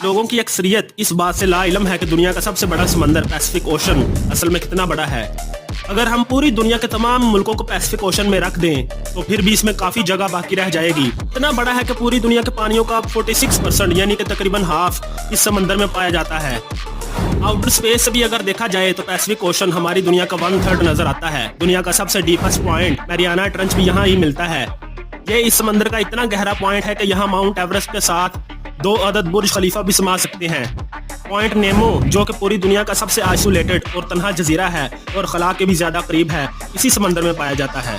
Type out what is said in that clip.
लोगों की अक्सरियत इस बात से लाइलम है कि दुनिया का सबसे बड़ा समंदर पैसिफिक ओशन असल में कितना बड़ा है। अगर हम पूरी दुनिया के तमाम मुल्कों को पैसिफिक ओशन में रख दें तो फिर भी इसमें काफ़ी जगह बाकी रह जाएगी। इतना बड़ा है कि पूरी दुनिया के पानियों का 46% यानी कि तकरीबन हाफ इस समंदर में पाया जाता है। आउटर स्पेस से भी अगर देखा जाए तो पैसिफिक ओशन हमारी दुनिया का 1/3 नजर आता है। दुनिया का सबसे डीपेस्ट पॉइंट मैरियाना ट्रंच भी यहाँ ही मिलता है। ये इस समंदर का इतना गहरा पॉइंट है कि यहाँ माउंट एवरेस्ट के साथ 2 अदद बुर्ज खलीफा भी समा सकते हैं। पॉइंट नेमो जो कि पूरी दुनिया का सबसे आइसोलेटेड और तन्हा जजीरा है और खला के भी ज्यादा करीब है, इसी समंदर में पाया जाता है।